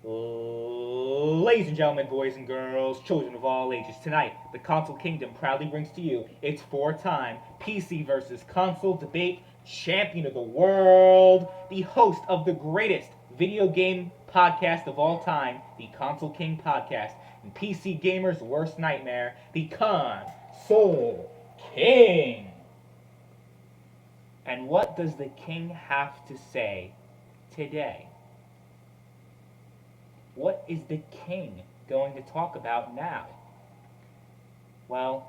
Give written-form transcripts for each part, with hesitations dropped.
Ladies and gentlemen, boys and girls, children of all ages, tonight the Console Kingdom proudly brings to you its four-time PC versus console debate champion of the world, the host of the greatest video game podcast of all time, the Console King podcast, and PC gamers' worst nightmare, the Console King. And what does the king have to say today? What is the king going to talk about now? Well,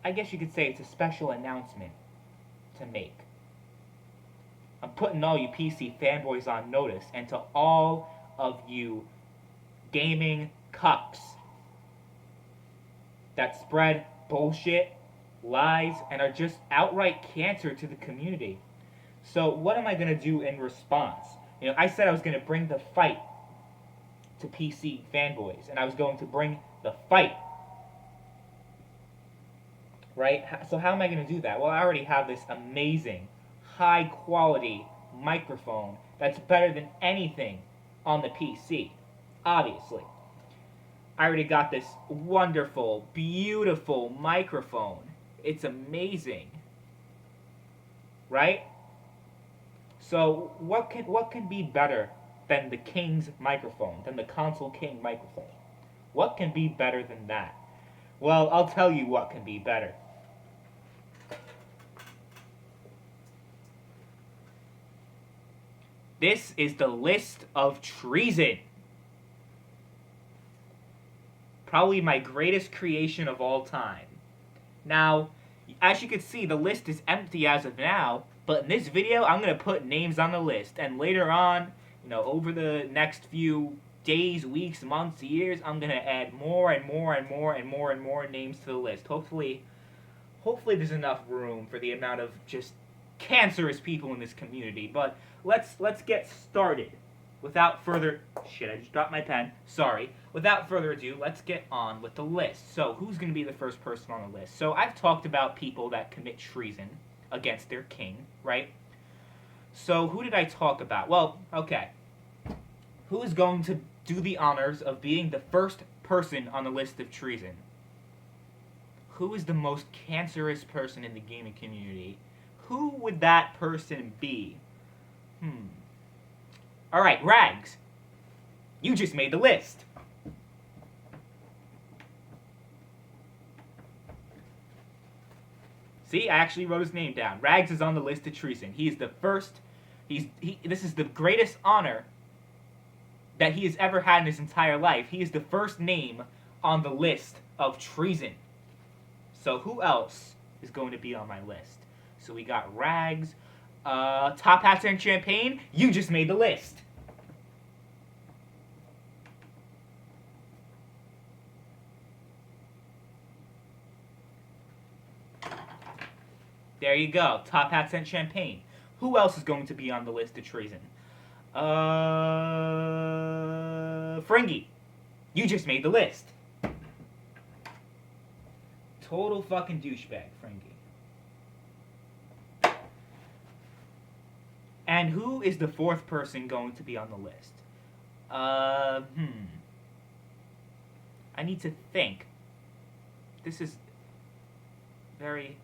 I guess you could say it's a special announcement to make. I'm putting all you PC fanboys on notice, and to all of you gaming cucks that spread bullshit, lies, and are just outright cancer to the community. So what am I going to do in response? I said I was going to bring the fight to PC fanboys, and I was going to bring the fight. Right? So how am I going to do that? Well, I already have this amazing, high-quality microphone that's better than anything on the PC, obviously. I already got this wonderful, beautiful microphone. It's amazing. Right? So what can be better than the King's microphone, than the Console King microphone? What can be better than that? Well, I'll tell you what can be better. This is the List of Treason. Probably my greatest creation of all time. Now, as you can see, the list is empty as of now, but in this video, I'm going to put names on the list, and later on, over the next few days, weeks, months, years, I'm going to add more and more and more and more and more names to the list. Hopefully there's enough room for the amount of just cancerous people in this community. But let's get started. Without further... Shit, I just dropped my pen. Sorry. Without further ado, let's get on with the list. So, who's going to be the first person on the list? So, I've talked about people that commit treason against their king, right? So, who did I talk about? Well, okay. Who is going to do the honors of being the first person on the list of treason? Who is the most cancerous person in the gaming community? Who would that person be? Alright, Rags. You just made the list. See, I actually wrote his name down. Rags is on the list of treason. He is the first. This is the greatest honor that he has ever had in his entire life. He is the first name on the list of treason. So who else is going to be on my list? So we got Rags. Top Hats and Champagne, you just made the list. There you go, Top Hats and Champagne. Who else is going to be on the list of treason? Fringy, you just made the list. Total fucking douchebag, Fringy. And who is the fourth person going to be on the list? I need to think. This is very...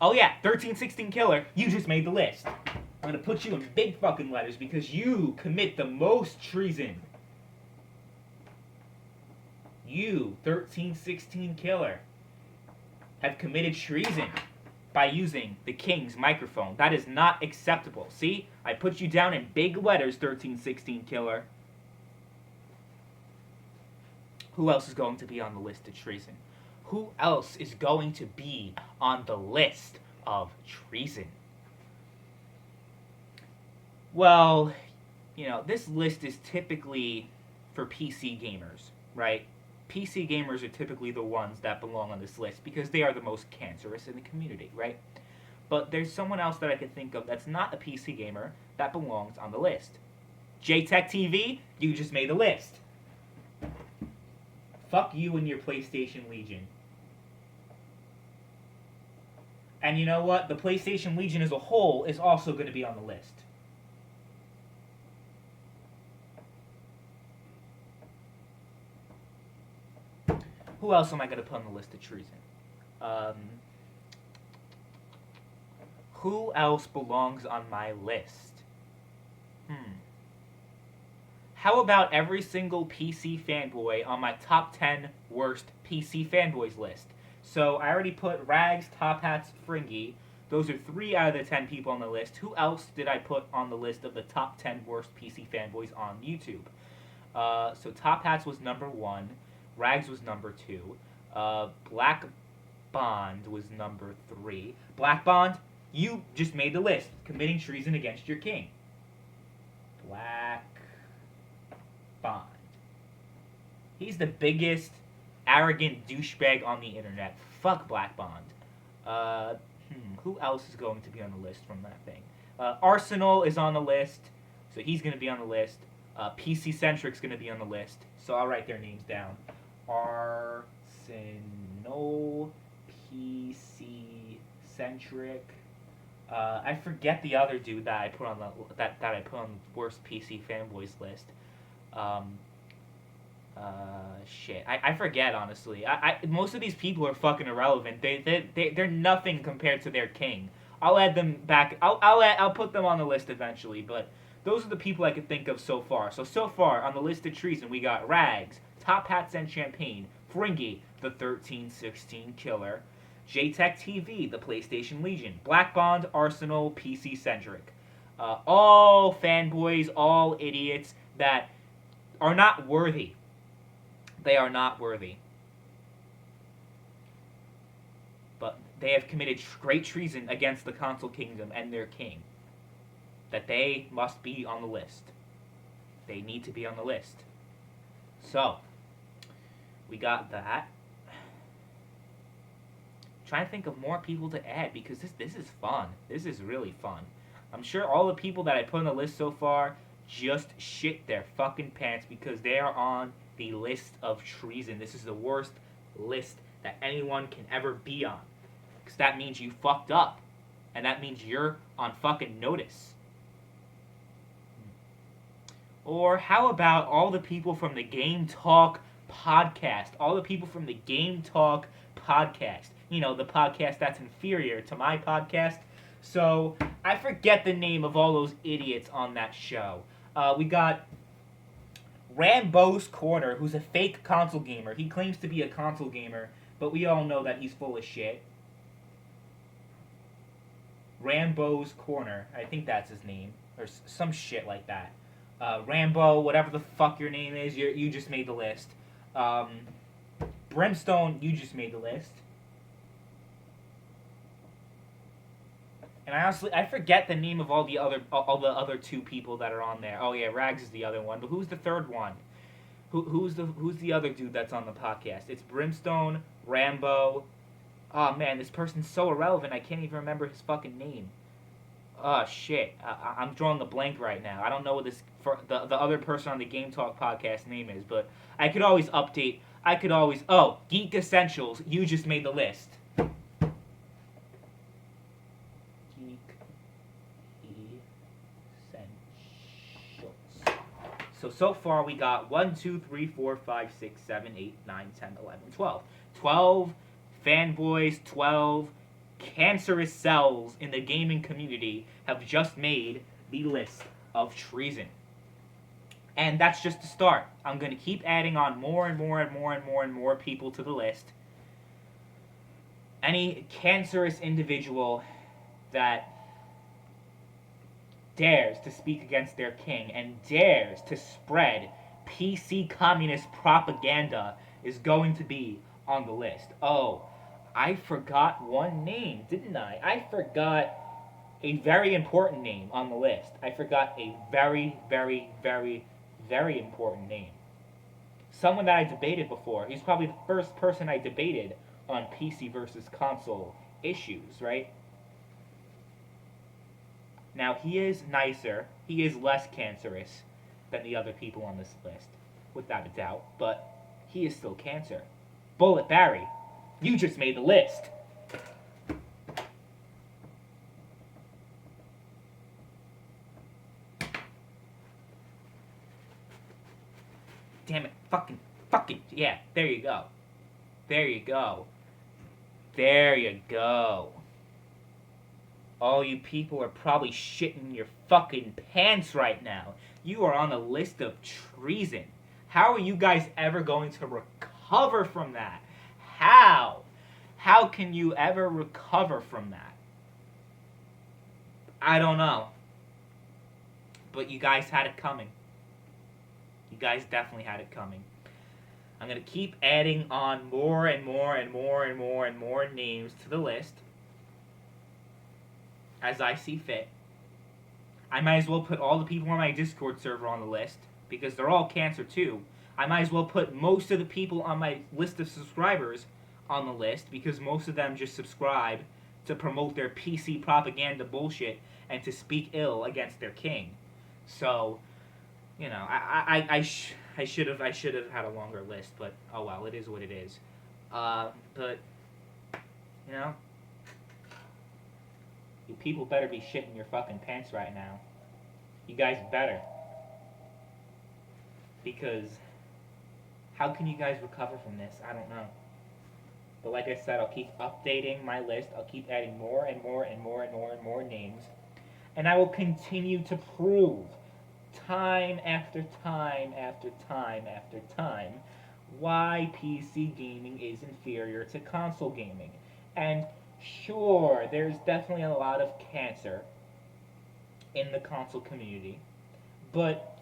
Oh yeah, 1316 Killer, you just made the list. I'm gonna put you in big fucking letters because you commit the most treason. You, 1316 Killer, have committed treason by using the King's microphone. That is not acceptable. See? I put you down in big letters, 1316 Killer. Who else is going to be on the list of treason? Who else is going to be on the list of treason? Well, this list is typically for PC gamers, right? PC gamers are typically the ones that belong on this list because they are the most cancerous in the community, right? But there's someone else that I could think of that's not a PC gamer that belongs on the list. JTech TV, you just made the list. Fuck you and your PlayStation Legion. And you know what? The PlayStation Legion as a whole is also going to be on the list. Who else am I gonna put on the list of treason? Um, who else belongs on my list? How about every single PC fanboy on my top 10 worst PC fanboys list? So I already put Rags, Top Hats, Fringy. Those are 3 out of the 10 people on the list. Who else did I put on the list of the top 10 worst PC fanboys on YouTube? So Top Hats was number 1. Rags was number 2. Black Bond was number 3. Black Bond, you just made the list. Committing treason against your king. Black Bond. He's the biggest arrogant douchebag on the internet. Fuck Black Bond. Who else is going to be on the list from that thing? Arsenal is on the list, so he's going to be on the list. PC Centric's going to be on the list, so I'll write their names down. Arsenal, PC Centric. I forget the other dude that I put on the worst PC fanboys list. Shit. I forget, honestly. Most of these people are fucking irrelevant. They're nothing compared to their king. I'll add them back. I'll put them on the list eventually, but those are the people I could think of so far. So far, on the list of treason, we got Rags, Top Hats and Champagne, Fringy, the 1316 Killer, JTech TV, the PlayStation Legion, Black Bond, Arsenal, PC Centric. All fanboys, all idiots that are not worthy. They are not worthy. But they have committed great treason against the console kingdom and their king. That they must be on the list. They need to be on the list. So, we got that. Trying to think of more people to add because this is fun. This is really fun. I'm sure all the people that I put on the list so far just shit their fucking pants because they are on the list of treason. This is the worst list that anyone can ever be on. Because that means you fucked up. And that means you're on fucking notice. Or how about all the people from the Game Talk podcast? All the people from the Game Talk podcast. You know, the podcast that's inferior to my podcast. So, I forget the name of all those idiots on that show. We got Rambo's Corner, who's a fake console gamer. He claims to be a console gamer, but we all know that he's full of shit. Rambo's Corner. I think that's his name. Or some shit like that. Rambo, whatever the fuck your name is, you just made the list. Brimstone, you just made the list. And I forget the name of all the other 2 people that are on there. Oh yeah, Rags is the other one, but who's the third one? Who's the other dude that's on the podcast? It's Brimstone, Rambo. Oh man, this person's so irrelevant. I can't even remember his fucking name. Oh shit, I'm drawing a blank right now. I don't know what the other person on the Game Talk podcast name is, but I could always update. Geek Essentials. You just made the list. So far we got 1, 2, 3, 4, 5, 6, 7, 8, 9, 10, 11, 12. 12 fanboys, 12 cancerous cells in the gaming community have just made the list of treason. And that's just the start. I'm going to keep adding on more and more people to the list. Any cancerous individual that dares to speak against their king and dares to spread PC communist propaganda is going to be on the list. Oh, I forgot one name, didn't I? I forgot a very important name on the list. I forgot a very important name. Someone that I debated before. He's probably the first person I debated on PC versus console issues, right? Now, he is nicer, he is less cancerous than the other people on this list, without a doubt, but he is still cancer. Bullet Barry, you just made the list. Damn it, fucking, yeah, there you go. There you go. There you go. All you people are probably shitting your fucking pants right now. You are on a list of treason. How are you guys ever going to recover from that? How? How can you ever recover from that? I don't know. But you guys had it coming. You guys definitely had it coming. I'm going to keep adding on more and more and more and more and more names to the list as I see fit. I might as well put all the people on my Discord server on the list because they're all cancer too. I might as well put most of the people on my list of subscribers on the list because most of them just subscribe to promote their PC propaganda bullshit and to speak ill against their king. So, you know, I should have had a longer list, but oh well, it is what it is. But you know, you people better be shitting your fucking pants right now. You guys better, because how can you guys recover from this? I don't know. But like I said, I'll keep updating my list. I'll keep adding more and more and more and more and more names, and I will continue to prove time after time after time after time why PC gaming is inferior to console gaming. And sure, there's definitely a lot of cancer in the console community, but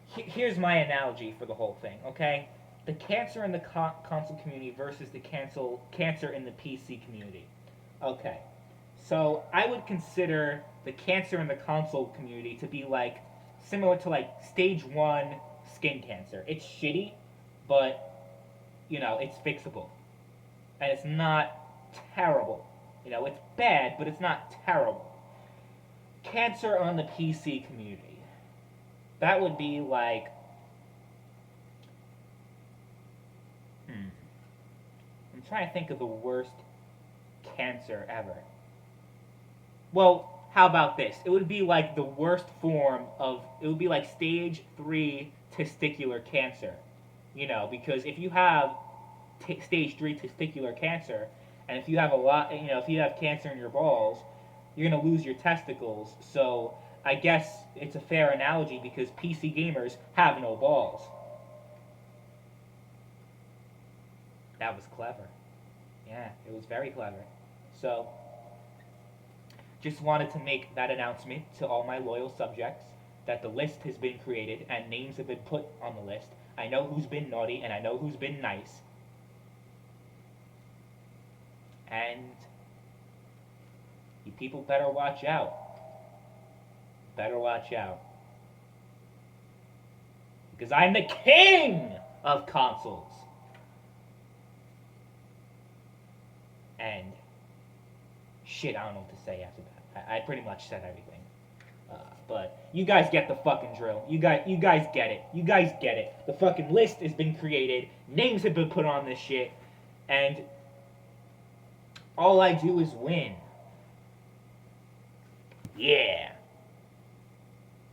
here's my analogy for the whole thing, okay? The cancer in the console community versus the cancer in the PC community. Okay, so I would consider the cancer in the console community to be like similar to like stage 1 skin cancer. It's shitty, but you know, it's fixable. And it's not terrible. You know, it's bad, but it's not terrible. Cancer on the PC community. That would be like I'm trying to think of the worst cancer ever. Well, how about this? It would be like the worst form of, it would be like stage 3 testicular cancer. You know, because if you have stage 3 testicular cancer, and if you have a lot, you know, if you have cancer in your balls, you're going to lose your testicles. So I guess it's a fair analogy because PC gamers have no balls. That was clever. Yeah, it was very clever. So, just wanted to make that announcement to all my loyal subjects that the list has been created and names have been put on the list. I know who's been naughty and I know who's been nice. And you people better watch out. Better watch out. Because I'm the king of consoles. And shit, I don't know what to say after that. I pretty much said everything. But you guys get the fucking drill. You guys get it. You guys get it. The fucking list has been created. Names have been put on this shit. And all I do is win. Yeah.